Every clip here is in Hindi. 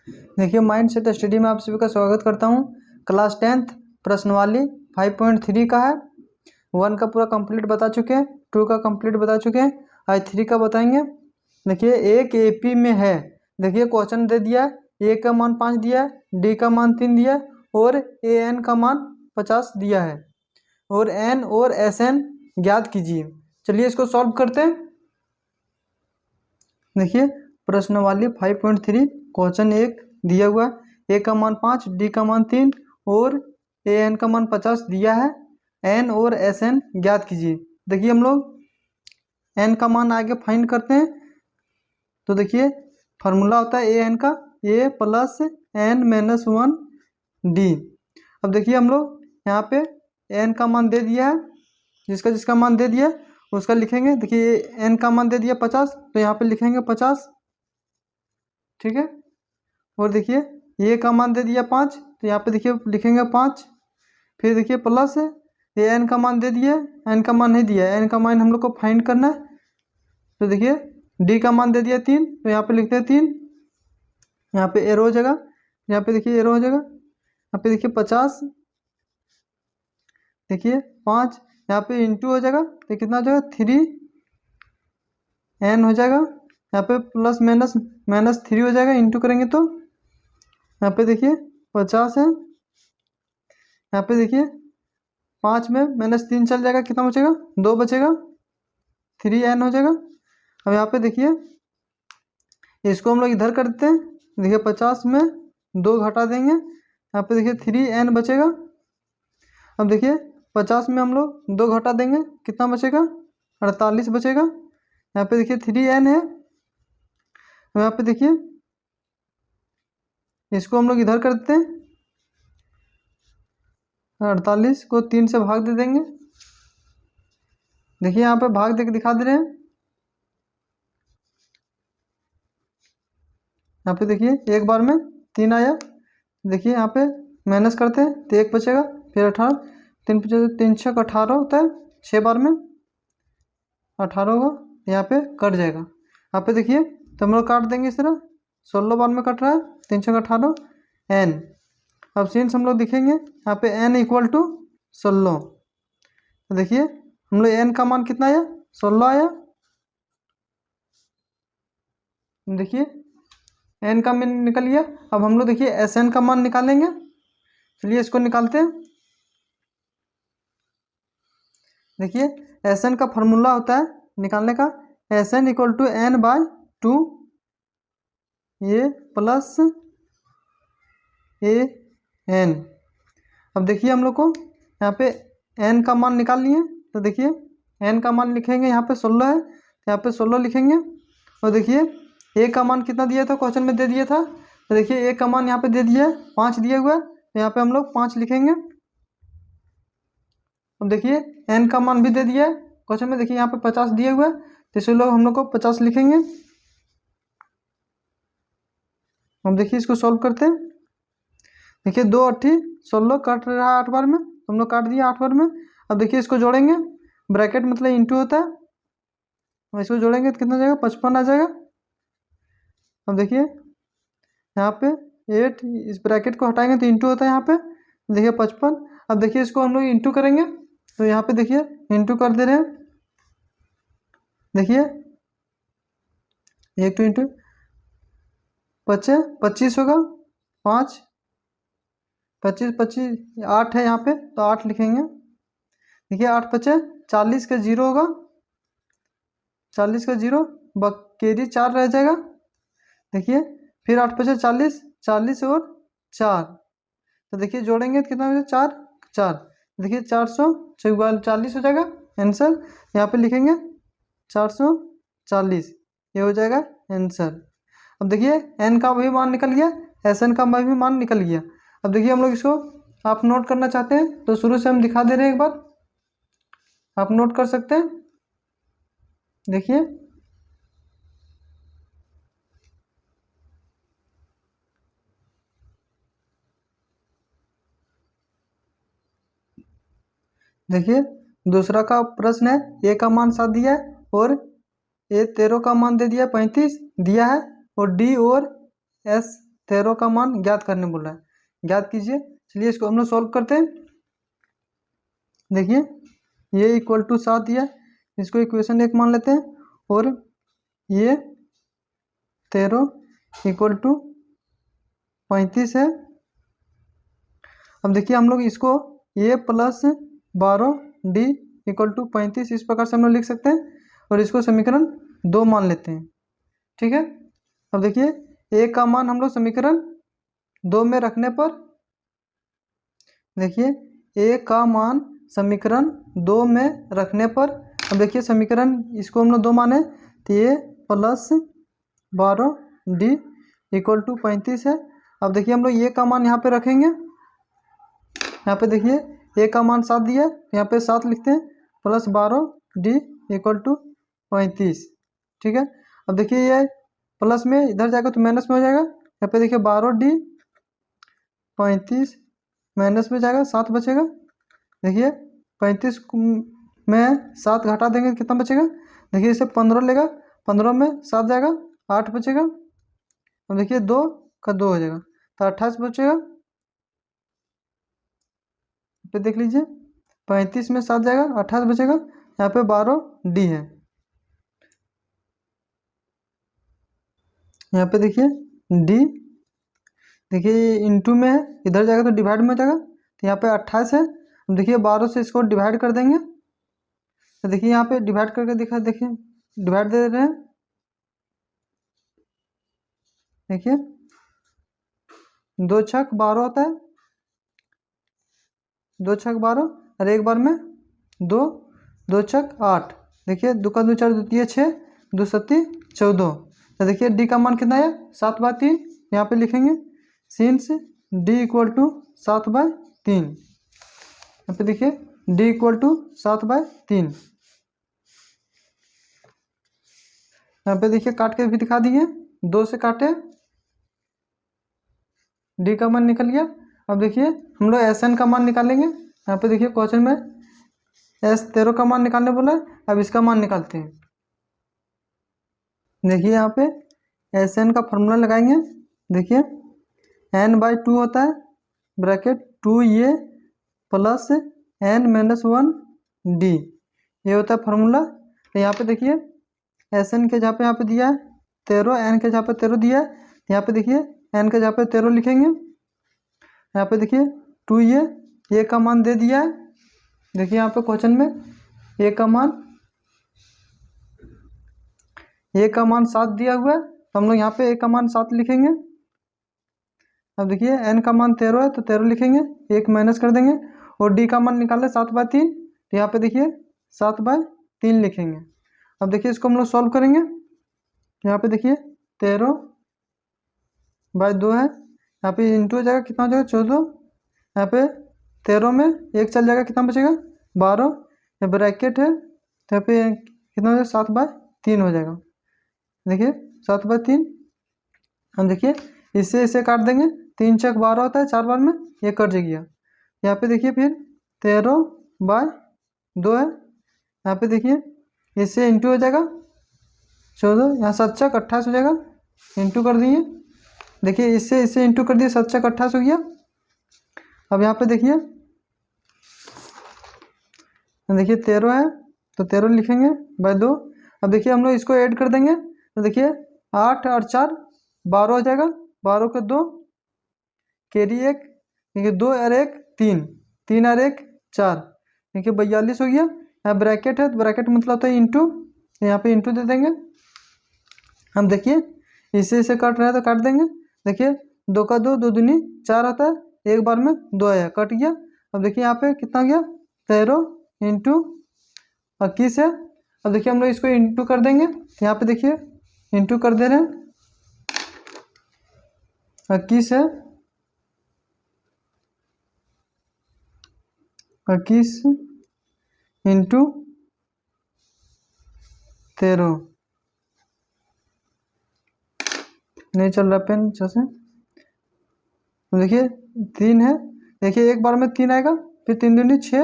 देखिए माइंड सेट स्टडी में आप सभी का स्वागत करता हूं। क्लास 10th प्रश्नवाली 5.3 का है। 1 का पूरा कंप्लीट बता चुके हैं, 2 का कंप्लीट बता चुके हैं, आज 3 का बताएंगे। देखिए एक एपी में है, देखिए क्वेश्चन दे दिया है, ए का मान 5 दिया है, डी का मान 3 दिया है और ए एन का मान 50 दिया है और एन और एस एन ज्ञात कीजिए। चलिए इसको सॉल्व करते हैं। देखिए प्रश्नवाली 5.3 क्वेश्चन एक दिया हुआ है, ए का मान 5, डी का मान 3 और ए एन का मान 50 दिया है। एन और एस एन ज्ञात कीजिए। देखिए हम लोग एन का मान आगे फाइंड करते हैं। तो देखिए फार्मूला होता है ए एन का, ए प्लस एन माइनस 1 डी। अब देखिए हम लोग यहाँ पे एन का मान दे दिया है, जिसका जिसका मान दे दिया उसका लिखेंगे। देखिए एन का मान दे दिया 50, तो यहाँ पे लिखेंगे 50, ठीक है। और देखिए ए का मान दे दिया 5, तो यहाँ पे देखिए लिखेंगे 5। फिर देखिए प्लस ये एन का मान दे दिया, एन का मान नहीं दिया, एन का मान हम लोग को फाइंड करना है। तो देखिए डी का मान दे दिया 3, तो यहाँ पे लिखते हैं 3, यहाँ पे एरो हो जाएगा, यहाँ पे देखिए एरो हो जाएगा, यहाँ पे देखिए 50, देखिए 5, यहाँ पे इंटू हो जाएगा, तो कितना हो जाएगा 3 एन हो जाएगा, यहाँ पे प्लस माइनस माइनस 3 हो जाएगा, इंटू करेंगे तो यहाँ पे देखिए 50 है, यहाँ पे देखिए 5 में -3 चल जाएगा, कितना बचेगा 2 बचेगा, 3 एन हो जाएगा। अब यहाँ पे देखिए इसको हम लोग इधर कर देते हैं। देखिए 50 में 2 घटा देंगे, यहाँ पे देखिए 3 एन बचेगा। अब देखिए 50 में हम लोग 2 घटा देंगे, कितना बचेगा 48 बचेगा। यहाँ पे देखिए 3 एन है। अब यहाँ पे देखिए इसको हम लोग इधर कर देते हैं, 48 को 3 से भाग दे देंगे। देखिए यहाँ पे भाग दे के दिखा दे रहे हैं। यहाँ पे देखिए एक बार में 3 आया, देखिए यहाँ पे माइनस करते हैं तो 1 बचेगा, फिर 18, 3 बचे, 3 6 18 होता है, 6 बार में 18 होगा, यहाँ पे कट जाएगा। यहाँ पे देखिए तो हम लोग काट देंगे इस तरह, 16 बार में कट रहा है, 3 6 18 एन। अब सीन्स हम लोग दिखेंगे यहाँ पे एन इक्वल टू 16, तो देखिए हम लोग एन का मान कितना आया 16 आया। देखिए एन का मान निकल गया। अब हम लोग देखिए एस एन का मान निकालेंगे। चलिए इसको निकालते हैं। देखिए एस एन का फार्मूला होता है निकालने का, S N equal to N by 2 A plus A N. अब देखिए हम लोग को यहाँ पे एन का मान निकाल लिए, तो देखिए एन का मान लिखेंगे, यहाँ पे 16 है, यहाँ पे 16 लिखेंगे। और देखिए ए का मान कितना दिया था, क्वेश्चन में दे दिया था, तो देखिए ए का मान यहाँ पे दे दिया है 5 दिया हुआ है, तो यहाँ पे हम लोग 5 लिखेंगे। अब देखिए एन का मान भी दे दिया है क्वेश्चन में, देखिए यहाँ पे 50 दिया हुआ है, तो इसलिए लोग हम लोग को 50 लिखेंगे। हम देखिए इसको सॉल्व करते हैं। देखिए 2 8 16 काट रहा है 8 बार में, हम लोग काट दिया 8 बार में। अब देखिए इसको जोड़ेंगे, ब्रैकेट मतलब इंटू होता है, और इसको जोड़ेंगे तो कितना जाएगा 55 आ जाएगा। अब देखिए यहाँ पे 8, इस ब्रैकेट को हटाएंगे तो इंटू होता है यहाँ पे, देखिए 55। अब देखिए इसको हम लोग इंटू करेंगे, तो यहाँ पे देखिए इंटू कर दे रहे हैं। देखिए 1 इंटू 25 होगा, 5 25 25 8 है यहाँ पे, तो 8 लिखेंगे। देखिए 8 5 40 का 0 होगा, 40 का 0 बकेरी 4 रह जाएगा। देखिए फिर 8 5 40, 40 और 4, तो देखिए जोड़ेंगे तो कितना हो जाएगा 4 4, देखिए 440 हो जाएगा आंसर। यहाँ पे लिखेंगे 440, ये हो जाएगा आंसर। अब देखिए एन का भी मान निकल गया, एस एन का भी मान निकल गया। अब देखिए हम लोग इसको आप नोट करना चाहते हैं तो शुरू से हम दिखा दे रहे हैं, एक बार आप नोट कर सकते हैं। देखिए देखिए दूसरा का प्रश्न है, ए का मान 7 दिया है और ए 13 का मान दे दिया 35 दिया है, और डी और एस 13 का मान ज्ञात करने बोल रहा है, ज्ञात कीजिए। चलिए इसको हम लोग सॉल्व करते हैं। देखिए ये इक्वल टू 7 दिया, इसको इक्वेशन 1 मान लेते हैं, और ये 13 इक्वल टू 35 है। अब देखिए हम लोग इसको a plus 12d equal to 35 इस प्रकार से हम लोग लिख सकते हैं, और इसको समीकरण 2 मान लेते हैं। ठीक है, अब देखिए a का मान हम लोग समीकरण 2 में रखने पर, देखिए a का मान समीकरण 2 में रखने पर, अब देखिए समीकरण इसको हम लोग 2 माने तो ये प्लस 12d इक्वल टू 35 है। अब देखिए हम लोग ये का मान यहाँ पे रखेंगे, यहाँ पे देखिए a का मान 7 दिया है, यहाँ पे 7 लिखते हैं, प्लस 12d इक्वल टू 35। ठीक है, अब देखिए ये प्लस में इधर जाएगा तो माइनस में हो जाएगा, यहाँ पे देखिए 12d 35 माइनस में जाएगा, 7 बचेगा। देखिए 35 में 7 घटा देंगे कितना बचेगा, देखिए इसे 15 लेगा, 15 में 7 जाएगा, 8 बचेगा। अब देखिए 2 का 2 हो जाएगा तो 28 बचेगा। पे देख लीजिए 35 में 7 जाएगा, 28 बचेगा, यहाँ पे 12d है। यहाँ पे देखिए d, देखिए इंटू में है, इधर जाएगा तो डिवाइड में हो जाएगा, तो यहाँ पे 28 है। अब देखिए 12 से इसको डिवाइड कर देंगे, तो देखिए यहाँ पे डिवाइड करके दिखा, देखिए डिवाइड दे रहे हैं, देखिए 2 छक 12 होता है, 2 छक 12, और एक बार में 2, 2 छक 8, देखिए 2 का 2 4 द्वितीय 6, 2 सत्ती 14। तो देखिए डी का मान कितना है 7/3, यहाँ पे लिखेंगे सिंस डी इक्वल टू 7/3। यहाँ पे देखिए डी इक्वल टू 7/3। यहाँ पे देखिए काट के भी दिखा दिए, 2 से काटे, डी का मान निकल गया। अब देखिए हम लोग एस एन का मान निकालेंगे। यहाँ पे देखिए क्वेश्चन में S13 का मान निकालने बोला है, अब इसका मान निकालते हैं। देखिए यहाँ पे एस एन का फॉर्मूला लगाएंगे, देखिए n/2 होता है, ब्रैकेट 2a प्लस n-1d, ये होता है फार्मूला। तो यहाँ पे देखिए एस एन के जहाँ पे यहाँ पे दिया है 13, एन के जहाँ पे 13 दिया है, यहाँ पे देखिए एन के जहाँ पे 13 लिखेंगे। यहाँ पे देखिए 2a का मान दे दिया है, देखिए यहाँ पे क्वेश्चन में a का मान 7 दिया हुआ है, तो हम लोग यहाँ पे a का मान 7 लिखेंगे। अब देखिए n का मान 13 है तो 13 लिखेंगे, 1 माइनस कर देंगे, और d का मान निकाले 7/3, तो यहाँ पे देखिए 7/3 लिखेंगे। अब देखिए इसको हम लोग सॉल्व करेंगे, यहाँ पे देखिए 13/2 है, यहाँ पे इंटू हो जाएगा, कितना हो जाएगा 14, यहाँ पे 13 में 1 चल जाएगा, कितना बचेगा 12, ये ब्रैकेट है, तो यहाँ पे कितना हो जाएगा 7/3 हो जाएगा। देखिए 7/3। हम देखिए इससे इसे काट देंगे, 3 छक 12 होता है, 4 बार में ये कट गया। यहाँ पे देखिए फिर 13/2 है, यहाँ पे देखिए इससे इंटू हो जाएगा 14, यहाँ 7 छक 28 हो जाएगा, इंटू कर दिए। देखिए इससे इंटू कर दिए, 7 छक 28 हो गया। अब यहाँ पे देखिए 13 है तो 13 लिखेंगे बाय 2। अब देखिए हम लोग इसको ऐड कर देंगे, तो देखिए 8 और 4 12 हो जाएगा, 12 के 2 कैरी 1, देखिए 2 और 1 3, 3 और 1 4, देखिए 42 हो गया। यहाँ ब्रैकेट है तो ब्रैकेट मतलब होता है इंटू, यहाँ पे इंटू दे देंगे। हम देखिए इससे कट रहा है तो काट देंगे, देखिए 2 का 2, 2 दूनी 4 होता है, एक बार में 2 आया, कट गया। अब देखिए यहाँ पे कितना गया 13 इंटू 21 है। अब देखिए हम लोग इसको इंटू कर देंगे, यहाँ पे देखिए इंटू कर दे रहे हैं, 21 है, 21 इंटू 13, नहीं चल रहा पेन अच्छा से। तो देखिए 3 है, देखिए एक बार में 3 आएगा, फिर 3 दूनी 6,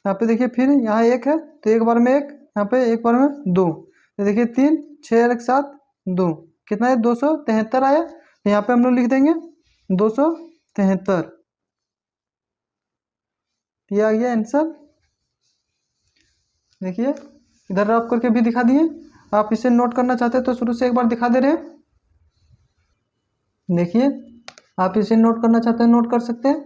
यहाँ पे देखिए फिर यहाँ 1 है तो एक बार में 1, यहाँ पे एक बार में 2, तो देखिए 3 6 और 1 7 2, कितना है 273 आया, तो यहाँ पे हम लोग लिख देंगे 273। ये आ गया आंसर। देखिए इधर रफ करके भी दिखा दिए। आप इसे नोट करना चाहते हैं तो शुरू से एक बार दिखा दे रहे हैं। देखिए आप इसे नोट करना चाहते हैं नोट कर सकते हैं।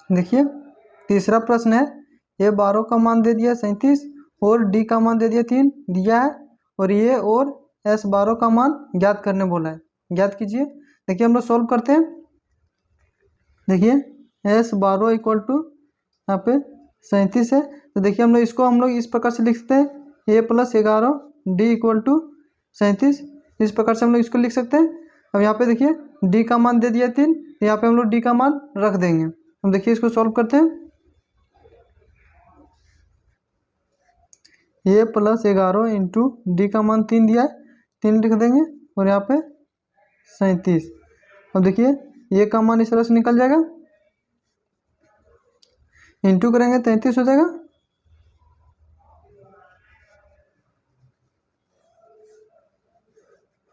देखिए तीसरा प्रश्न है, ये 12 का मान दे दिया 37 और डी का मान दे दिया 3 दिया है, और ये और S12 का मान ज्ञात करने बोला है, ज्ञात कीजिए। देखिए हम लोग सॉल्व करते हैं। देखिए S12 इक्वल टू यहाँ पे 37 है, तो देखिए हम लोग इस प्रकार से लिख सकते हैं, A+11 डी इक्वल टू 37, इस प्रकार से हम लोग इसको लिख सकते हैं। अब यहाँ पे देखिए डी का मान दे दिया 3, यहाँ पे हम लोग डी का मान रख देंगे। हम देखिए इसको सॉल्व करते हैं। A+11 इंटू डी का मान 3 दिया है, 3 लिख देंगे, और यहाँ पे 37। अब देखिए ये का मान इस तरह से निकल जाएगा, इंटू करेंगे 33 हो जाएगा।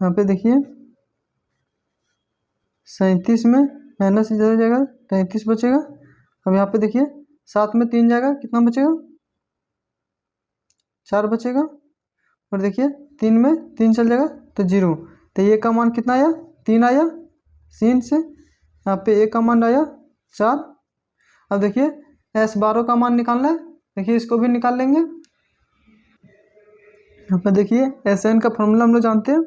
यहाँ पे देखिए 37 में माइनस इधर जाएगा, 33 बचेगा। अब यहाँ पे देखिए 7 में 3 जाएगा, कितना बचेगा 4 बचेगा, और देखिए 3 में 3 चल जाएगा तो 0। तो ये का मान कितना आया 3 आया सीन से, यहाँ पे ए का मान आया 4। अब देखिए S12 का मान निकालना है, देखिए इसको भी निकाल लेंगे। यहाँ पे देखिए Sn का फॉर्मूला हम लोग जानते हैं,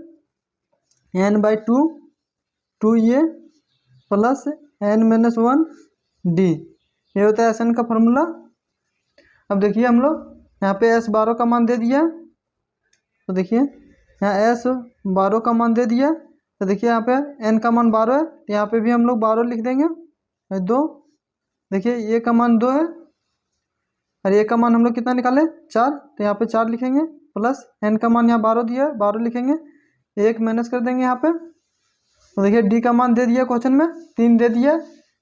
n/2 2a plus n-1 d, ये होता है Sn का फॉर्मूला। अब देखिए हम लोग यहाँ पे S12 का मान दे दिया, तो देखिए यहाँ S12 का मान दे दिया, तो देखिए यहाँ पे n का मान 12 है, तो यहाँ पे भी हम लोग 12 लिख देंगे, 2। देखिए ये का मान 2 है, और ये का मान हम लोग कितना निकाले 4, तो यहाँ पे 4 लिखेंगे, प्लस n का मान यहाँ 12 दिया है, 12 लिखेंगे, 1 माइनस कर देंगे यहाँ पे। तो देखिए डी का मान दे दिया क्वेश्चन में 3 दे दिया,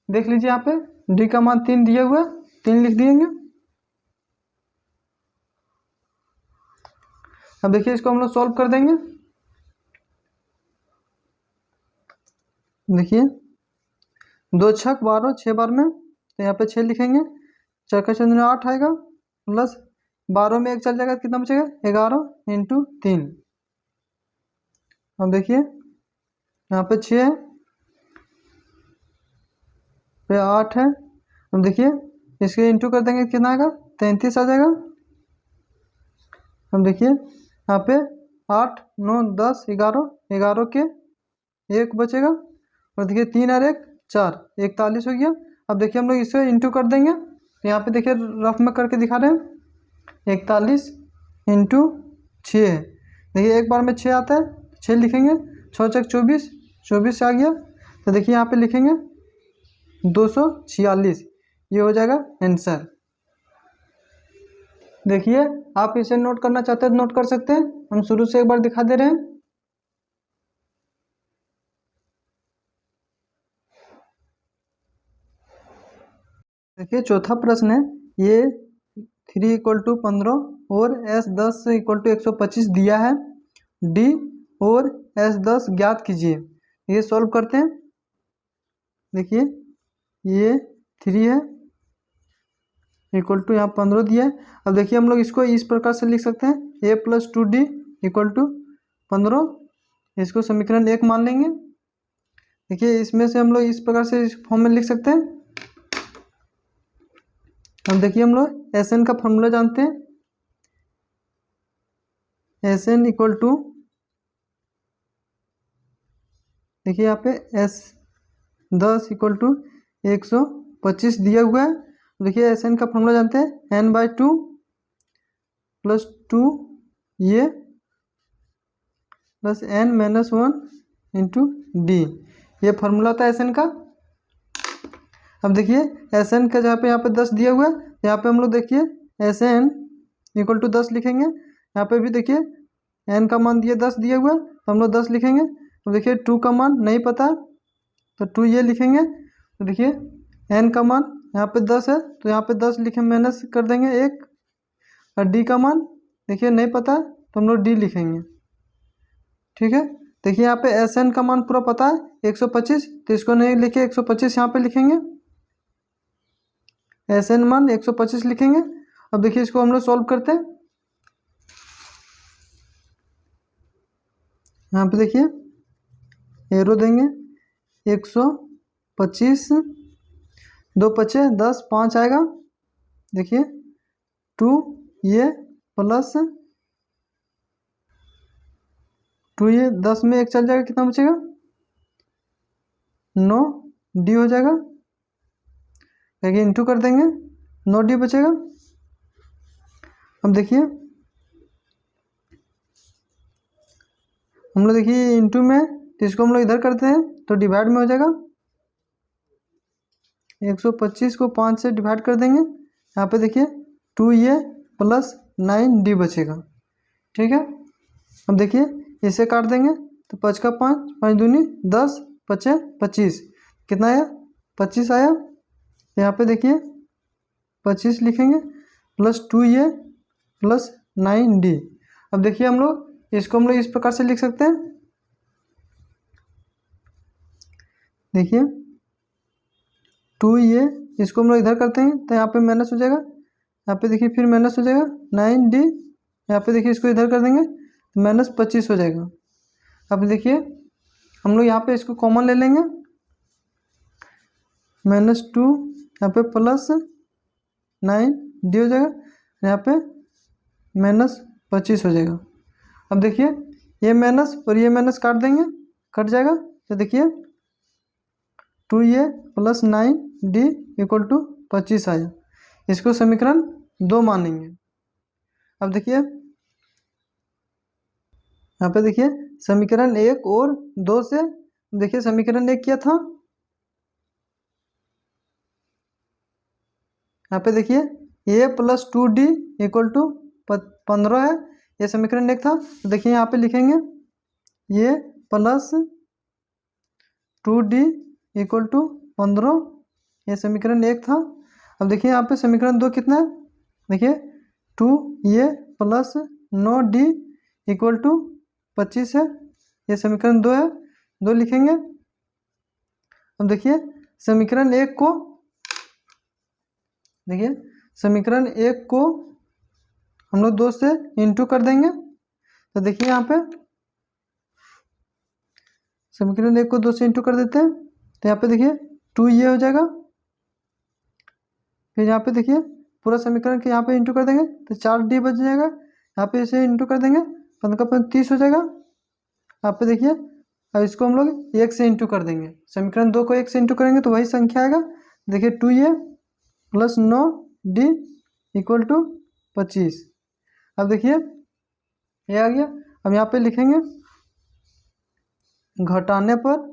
देख लीजिए यहाँ पे डी का मान 3 दिए हुए, 3 लिख देंगे। अब देखिए इसको हम लोग सॉल्व कर देंगे। देखिए 2 छक 12, 6 बार में, तो यहाँ पे 6 लिखेंगे, चौका चंद्र 8 आएगा, प्लस 12 में 1 चल जाएगा, कितना बचेगा 11 इंटू 3। अब देखिए यहाँ पे 6 है, पे 8 है। अब देखिए इसके इंटू कर देंगे, कितना आएगा 33 आ जाएगा। अब देखिए यहाँ पे 8 9 10 11, 11 के 1 बचेगा, और देखिए 3 और 1 4, 41 हो गया। अब देखिए हम लोग इसे इंटू कर देंगे, तो यहाँ पे देखिए रफ में करके दिखा रहे हैं, 41 इंटू 6, देखिए एक बार में 6 आता है, 6 लिखेंगे, 6 चक 24, 24 से आ गया, तो देखिए यहाँ पे लिखेंगे 246, ये हो जाएगा आंसर। देखिए आप इसे नोट करना चाहते हैं तो नोट कर सकते हैं, हम शुरू से एक बार दिखा दे रहे हैं। देखिए चौथा प्रश्न है, ये 3 = 15 और S10 = 125 दिया है, D और S10 ज्ञात कीजिए। ये सॉल्व करते हैं। देखिए ये 3 है इक्वल टू यहाँ 15 दिया है। अब देखिए हम लोग इसको इस प्रकार से लिख सकते हैं, A+2D = 15, इसको समीकरण 1 मान लेंगे। देखिए इसमें से हम लोग इस प्रकार से इस फॉर्म में लिख सकते हैं। अब देखिए हम लोग Sn का फॉर्मूला जानते हैं, Sn इक्वल टू, देखिए यहाँ पे S10 = 125 दिया हुआ है। देखिए Sn का फॉर्मूला जानते हैं, n/2 + 2 ये प्लस n-1 इंटू डी, ये फार्मूला होता है Sn का। अब देखिए एस एन का जहाँ पे यहाँ पे 10 दिया हुआ है, यहाँ पे हम लोग देखिए एस एन इक्वल टू 10 लिखेंगे। यहाँ पे भी देखिए एन का मान दिया 10 दिया हुआ है, तो हम लोग 10 लिखेंगे। तो देखिए 2 का मान नहीं पता तो 2 ये लिखेंगे। तो देखिए एन का मान यहाँ पे 10 है, तो यहाँ पे 10 लिखे माइनस कर देंगे 1। और डी का मान देखिए नहीं पता तो हम लोग डी लिखेंगे। ठीक है, देखिए यहाँ पे एस एन का मान पूरा पता है 125, तो इसको नहीं लिखे 125 यहाँ पे लिखेंगे। एस एन मान 125 लिखेंगे। अब देखिए इसको हम लोग सॉल्व करते हैं। यहाँ पे देखिए एरो देंगे 125, 2 पचे 10, 5 आएगा। देखिए 2 ये प्लस 2 ये 10 में 1 चल जाएगा, कितना बचेगा 9 डी हो जाएगा। देखिए इंटू कर देंगे 9 डी बचेगा। अब देखिए हम लोग देखिए इंटू में, तो इसको हम लोग इधर करते हैं तो डिवाइड में हो जाएगा। 125 को 5 से डिवाइड कर देंगे। यहाँ पे देखिए 2 ये प्लस 9 डी बचेगा। ठीक है, अब देखिए इसे काट देंगे तो 5 का 5, 5 दूनी 10, 5 25, कितना आया 25 आया। यहाँ पे देखिए 25 लिखेंगे प्लस 2 ये प्लस 9 डी। अब देखिए हम लोग इसको हम लोग इस प्रकार से लिख सकते हैं। देखिए 2 ये इसको हम लोग इधर करते हैं तो यहाँ पे माइनस हो जाएगा। यहाँ पे देखिए फिर माइनस हो जाएगा 9 डी। यहाँ पे देखिए इसको इधर कर देंगे तो माइनस 25 हो जाएगा। अब देखिए हम लोग यहाँ पे इसको कॉमन ले लेंगे, -2 यहाँ पे प्लस 9 डी हो जाएगा, यहाँ पे -25 हो जाएगा। अब देखिए ये माइनस और ये माइनस काट देंगे, कट जाएगा। तो देखिए 2 ये प्लस 9 डी इक्वल टू 25 आया। इसको समीकरण 2 मानेंगे। अब देखिए यहाँ पे देखिए समीकरण 1 और 2 से देखिए समीकरण 1 क्या था, यहाँ पे देखिए ए प्लस 2 डी इक्वल टू 15 है, ये समीकरण 1 था। तो देखिए यहाँ पे लिखेंगे ये प्लस 2 डी इक्वल टू 15, ये समीकरण 1 था। अब देखिए यहाँ पे समीकरण 2 कितना है, देखिए 2 ये प्लस 9 डी इक्वल टू 25 है, ये समीकरण 2 है, 2 लिखेंगे। अब देखिए समीकरण 1 को देखिए समीकरण 1 को हम लोग 2 से इंटू कर देंगे। तो देखिए यहाँ पे समीकरण 1 को 2 से इंटू कर देते हैं। तो यहाँ पे देखिए 2 ये हो जाएगा, फिर यहाँ पे देखिए पूरा समीकरण के यहाँ पे इंटू कर देंगे तो 4 डी बच जाएगा। यहाँ पे इसे इंटू कर देंगे 15 का 30 हो जाएगा। यहाँ पे देखिए अब इसको हम लोग 1 से इंटू कर देंगे, समीकरण 2 को 1 से इंटू करेंगे तो वही संख्या आएगा। देखिए 2 ये प्लस 9 डी इक्वल टू 25। अब देखिए ये आ गया। अब यहाँ पे लिखेंगे घटाने पर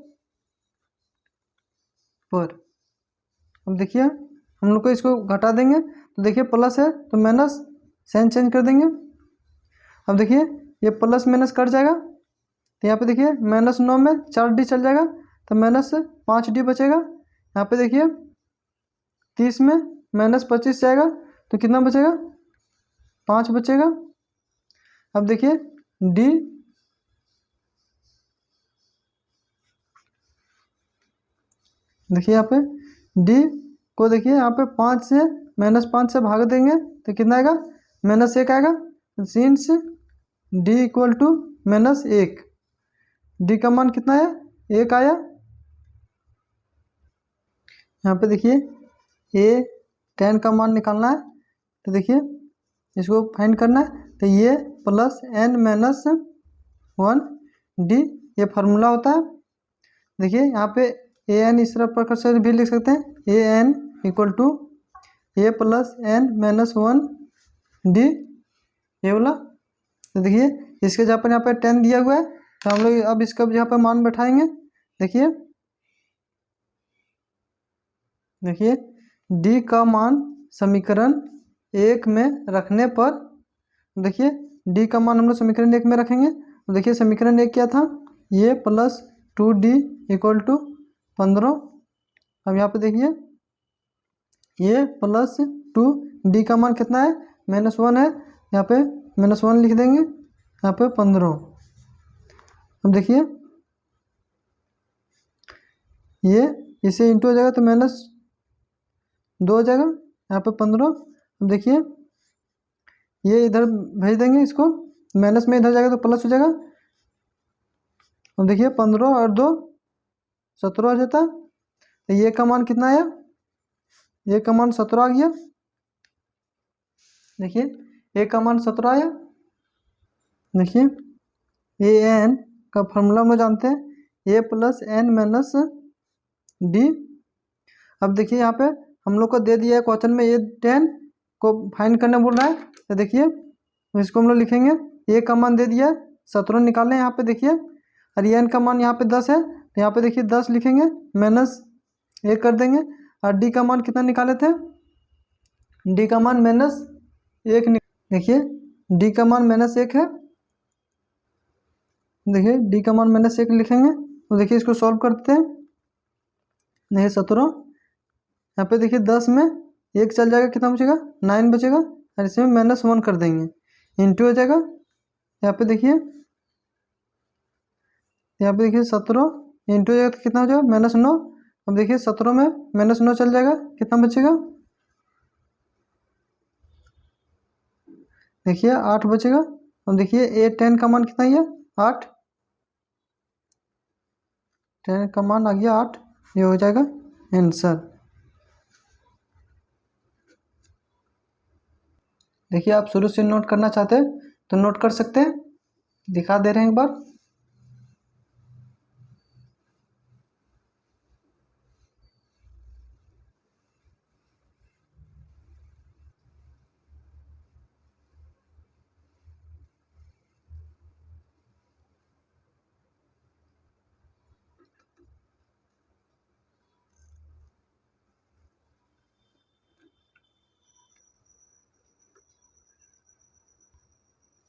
अब देखिए हम लोग को इसको घटा देंगे तो देखिए प्लस है तो माइनस साइन चेंज कर देंगे। अब देखिए ये प्लस माइनस कट जाएगा, तो यहाँ पे देखिए -9 में 4 डी चल जाएगा तो -5 डी बचेगा। यहाँ पे देखिए 30 में -25 जाएगा तो कितना बचेगा 5 बचेगा। अब देखिए डी देखिए यहाँ पे डी को देखिए यहाँ पे 5 से -5 से भाग देंगे तो कितना आएगा -1 आएगा। Since D equal to -1, D का मान कितना है 1 आया। यहाँ पे देखिए ए 10 का मान निकालना है तो देखिए इसको फाइंड करना है तो ये प्लस n-1 डी ये फार्मूला होता है। देखिए यहाँ पे ए एन इस तरह प्रकार से भी लिख सकते हैं, A N equal to A plus n-1 D ये वाला। तो देखिए इसके जहाँ पर यहाँ पे 10 दिया हुआ है तो हम लोग अब इसका यहाँ पे मान बैठाएंगे। देखिए देखिए डी का मान समीकरण 1 में रखने पर, देखिए डी का मान हम लोग समीकरण 1 में रखेंगे तो देखिए समीकरण 1 क्या था, ये प्लस 2D इक्वल टू 15। अब यहाँ पे देखिए ये प्लस 2D का मान कितना है, -1 है, यहाँ पे -1 लिख देंगे, यहाँ पे 15। अब देखिए ये इसे इंटू हो जाएगा तो -2 हो जाएगा, यहाँ पे 15। अब देखिए ये इधर भेज देंगे इसको, माइनस में इधर जाएगा तो प्लस हो जाएगा। अब देखिए 15 और 2 17 हो जाता, तो ये का मान कितना आया, ये का मान 17 आ गया। देखिए ए का मान 17 आया। देखिए ए एन का फॉर्मूला हम लोग जानते हैं, ए प्लस एन माइनस डी। अब देखिए यहाँ पे हम लोग को दे दिया है क्वेश्चन में, ए 10 को फाइंड करने बोल रहा है, तो देखिए इसको हम लोग लिखेंगे, ए का मान दे दिया 17 निकालें यहाँ पे देखिए, और एन का मान यहाँ पे 10 है, तो यहाँ पे देखिए 10 लिखेंगे, माइनस ए कर देंगे, और डी का मान कितना निकाले थे, डी का मान -1। देखिए डी का मान -1 है, देखिए डी का मान -1 लिखेंगे, तो देखिए इसको सॉल्व करते हैं। नहीं 17, यहाँ पे देखिए 10 में 1 चल जाएगा, कितना बचेगा 9 बचेगा, और इसमें -1 कर देंगे, इंटू हो जाएगा। यहाँ पे देखिए 17 इंटू हो जाएगा तो कितना हो जाएगा -9। अब देखिए 17 में -9 चल जाएगा, कितना बचेगा, देखिए 8 बचेगा। अब देखिए ए 10 का मान कितना है, 8, 10 का मान आ गया 8, ये हो जाएगा आंसर। देखिए आप शुरू से नोट करना चाहते हैं तो नोट कर सकते हैं, दिखा दे रहे हैं एक बार।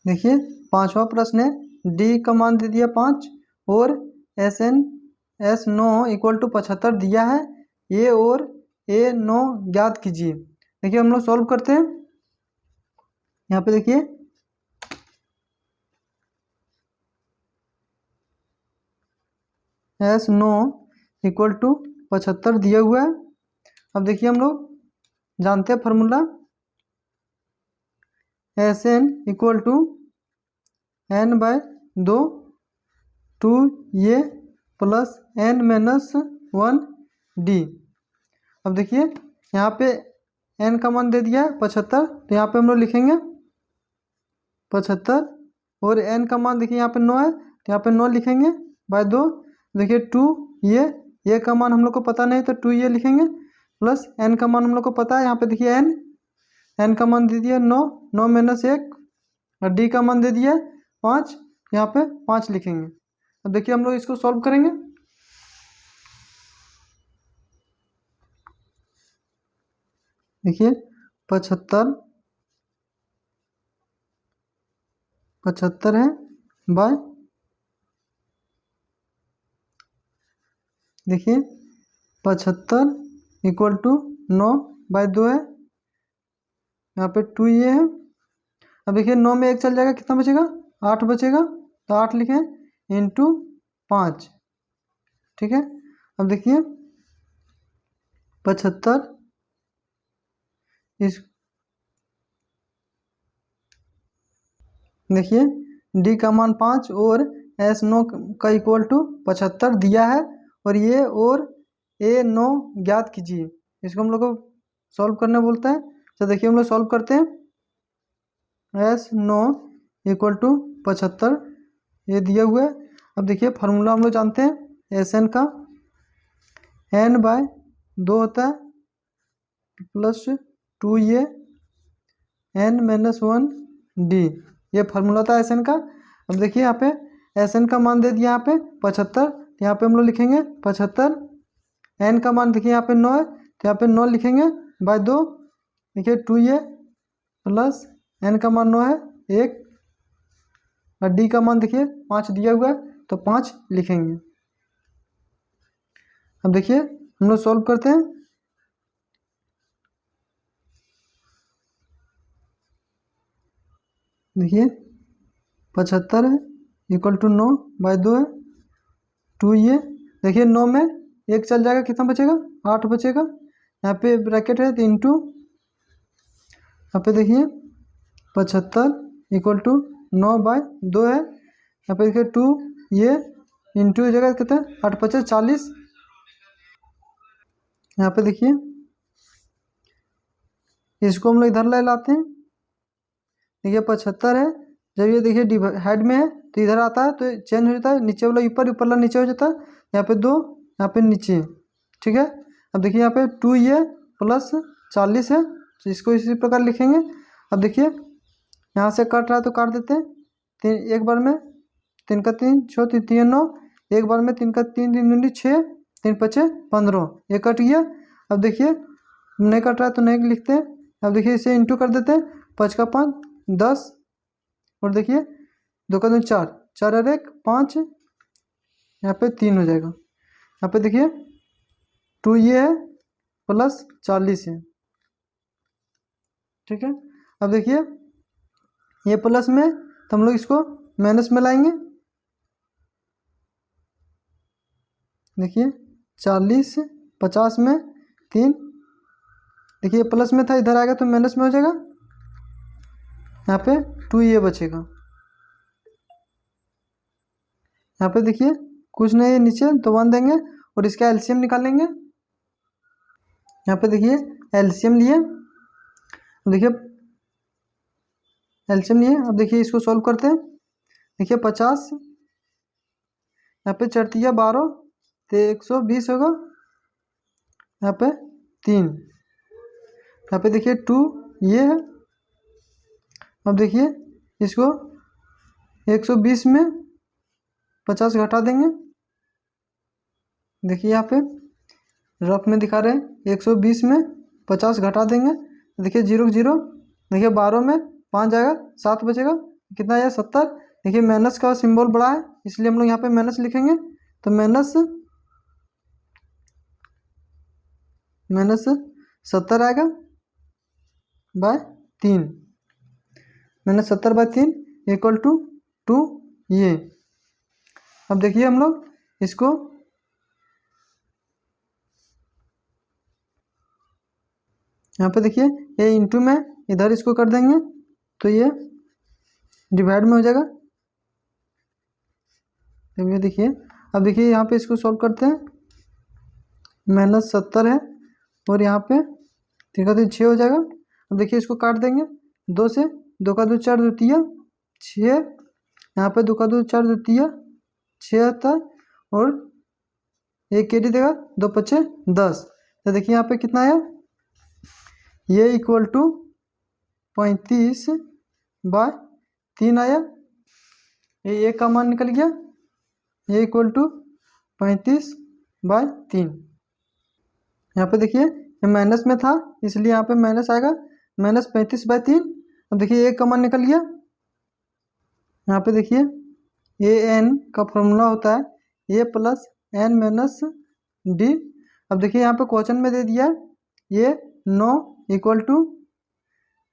देखिए 5वां प्रश्न है, डी का मान दे दिया 5 और S9 इक्वल टू 75 दिया है, ए और A9 ज्ञात कीजिए। देखिए हम लोग सॉल्व करते हैं, यहाँ पे देखिए S9 इक्वल टू 75 दिया हुआ है। अब देखिए हम लोग जानते हैं formula, Sn equal to n/2 2 ये प्लस n-1 d। अब देखिए यहाँ पे n का मान दे दिया है 75, तो यहाँ पे हम लोग लिखेंगे 75, और n का मान देखिए यहाँ पे 9 है, तो यहाँ पे 9 लिखेंगे /2। देखिए 2 ये का मान हम लोग को पता नहीं, तो 2 ये लिखेंगे, प्लस n का मान हम लोग को पता है, यहाँ पे देखिए n का मान दे दिया 9, 9 - 1, और d का मान दे दिया 5, यहाँ पे 5 लिखेंगे। अब देखिए हम लोग इसको सॉल्व करेंगे, देखिए 75 है बाय, देखिए 75 इक्वल टू 9/2 है, यहाँ पे 2 ये है। अब देखिए 9 में 1 चल जाएगा, कितना बचेगा 8 बचेगा, तो 8 लिखें इंटू 5, ठीक है। अब देखिए 75 इस, देखिए डी का मान 5 और S9 का इक्वल टू 75 दिया है, और ये और A9 ज्ञात कीजिए। इसको हम लोग को सॉल्व करना बोलता है, तो देखिए हम लोग सॉल्व करते हैं, S9 इक्वल टू 75 ये दिया हुआ है। अब देखिए फार्मूला हम लोग जानते हैं, Sn का n/2 होता है प्लस 2 ये n-1 d, ये फार्मूला था Sn का। अब देखिए यहाँ पे Sn का मान दे दिया यहाँ पे 75, यहाँ पे हम लोग लिखेंगे 75, n का मान देखिए यहाँ पे 9 है, तो यहाँ पे 9 लिखेंगे बाय 2, देखिए 2a प्लस n का मान 9 है 1, और d का मान देखिए 5 दिया हुआ है तो 5 लिखेंगे। अब देखिए हम लोग सॉल्व करते हैं। देखिए 75 है इक्वल टू 9 बाय 2 है 2a, देखिए 9 में 1 चल जाएगा, कितना बचेगा 8 बचेगा। यहाँ पे ब्रैकेट है तो इंटू, यहाँ पे देखिए 75 इक्वल टू 9 बाय 2 है, यहाँ पे देखिए 2 ये इंटू जगह कितना 8 25 40, यहाँ पे देखिए इसको हम लोग इधर ले लाते हैं। देखिए 75 है, जब ये देखिए हेड में है तो इधर आता है तो चेंज हो जाता है, नीचे वाला ऊपर, ऊपर वाला नीचे हो जाता है, यहाँ पे 2 यहाँ पे नीचे, ठीक है। अब देखिए यहाँ पे 2 ये प्लस 40 है तो इसको इसी प्रकार लिखेंगे। अब देखिए यहाँ से कट रहा है तो काट देते हैं, 3 एक बार में 3 का 3 6 3 3 9, एक बार में 3 का 3 3 दूनी 6 3 5 15, ये कट गया। अब देखिए नहीं कट रहा है तो नहीं लिखते हैं। अब देखिए इसे इंटू कर देते हैं, 5 का 5 10, और देखिए 2 का 2 4 4 और 1 5, यहाँ पे 3 हो जाएगा। यहाँ पे देखिए 2 ये है प्लस 40 है, ठीक है। अब देखिए ये प्लस में तो हम लोग इसको माइनस में लाएंगे। देखिए 40 50 में 3, देखिए प्लस में था इधर आएगा तो माइनस में हो जाएगा, यहाँ पे 2 ये बचेगा। यहाँ पे देखिए कुछ नहीं है नीचे तो 1 देंगे और इसका एलसीएम निकालेंगे। यहाँ पे देखिए एलसीएम लिए, देखिए एलसीएम लिए। अब देखिए इसको सॉल्व करते हैं। देखिए 50 यहाँ पे चढ़तिया 12 तो 120 होगा, यहाँ पे 3, यहाँ पे देखिए 2 ये है। अब देखिए इसको 120 में 50 घटा देंगे। देखिए यहाँ पे रफ में दिखा रहे हैं 120 में 50 घटा देंगे, देखिए 0 0, देखिए 12 में 5 जाएगा 7 बचेगा, कितना आया 70। देखिए माइनस का सिंबल बड़ा है इसलिए हम लोग यहाँ पे माइनस लिखेंगे, तो माइनस 70 आएगा by 3, minus 70 by 3 equal to 2 ये। अब देखिए हम लोग इसको यहाँ पे देखिए ये इंटू में इधर इसको कर देंगे तो ये डिवाइड में हो जाएगा। ये देखिए, अब देखिए यहाँ पे इसको सॉल्व करते हैं, माइनस 70 है और यहाँ पे 3 का 3 6 हो जाएगा। अब देखिए इसको काट देंगे 2 से, 2 का 2 4 द्वितीय 6, यहाँ पे 2 का 2 4 द्वितीय 6 आता है और एक केडी देगा 2 5 10, तो देखिए यहाँ पे कितना आया, ये इक्वल टू 35 बाय 3 आया, ये एक का मान निकल गया, ये इक्वल टू 35 बाय 3। यहाँ पे देखिए ये माइनस में था इसलिए यहाँ पे माइनस आएगा, माइनस 35 बाय 3। अब देखिए एक का मान निकल गया। यहाँ पे देखिए ए एन का फॉर्मूला होता है ए प्लस एन माइनस डी। अब देखिए यहाँ पे क्वेश्चन में दे दिया ये 9 इक्वल टू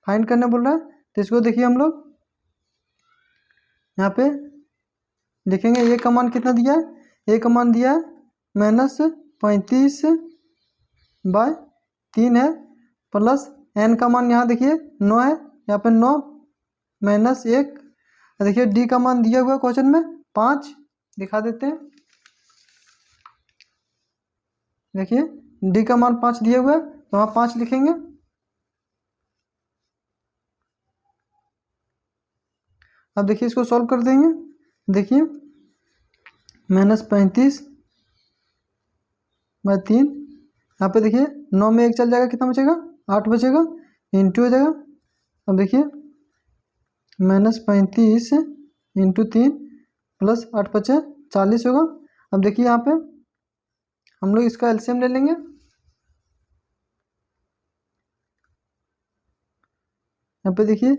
फाइंड करने बोल रहा है, तो इसको देखिए हम लोग यहाँ पे लिखेंगे। ए का मान कितना दिया है, ए का मान दिया है माइनस 35 बाय 3 है, प्लस एन का मान यहाँ देखिए 9 है, यहाँ पे 9 माइनस 1। देखिए डी का मान दिया हुआ है क्वेश्चन में 5, दिखा देते हैं। देखिए डी का मान 5 दिया हुआ है तो वहाँ 5 लिखेंगे। अब देखिए इसको सॉल्व कर देंगे। देखिए माइनस 35 बाय 3, यहाँ पे देखिए 9 में 1 चल जाएगा, कितना बचेगा 8 बचेगा, इंटू हो जाएगा। अब देखिए माइनस 35 इंटू 3 प्लस 8 5 40 होगा। अब देखिए यहाँ पे हम लोग इसका एलसीएम ले लेंगे। यहाँ पे देखिए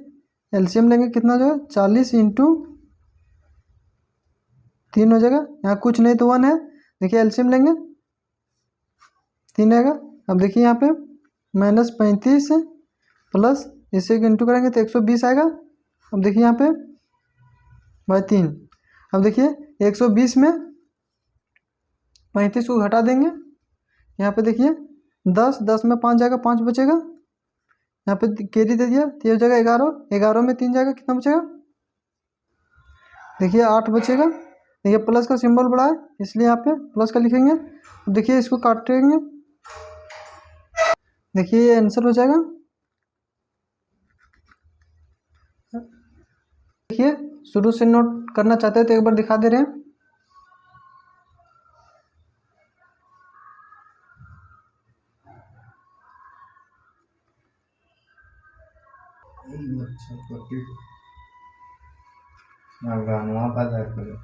एलसीएम लेंगे कितना जो है 40 इंटू 3 हो जाएगा, यहाँ कुछ नहीं तो 1 है। देखिए एलसीएम लेंगे 3 आएगा। अब देखिए यहाँ पे -35 प्लस इसे इंटू करेंगे तो 120 आएगा। अब देखिए यहाँ पे बाई 3। अब देखिए 120 में 35 को घटा देंगे, यहाँ पे देखिए 10 में 5 जाएगा, 5 बचेगा। यहाँ पे कैरी दे दिया तो ये हो जाएगा 11, 11 में 3 जाएगा, कितना बचेगा देखिए 8 बचेगा। देखिए प्लस का सिंबल बड़ा है इसलिए यहाँ पे प्लस का लिखेंगे। देखिए इसको काटेंगे, देखिए ये आंसर हो जाएगा। देखिए शुरू से नोट करना चाहते हैं तो एक बार दिखा दे रहे हैं। अच्छा, 40 ना गाना पता करो।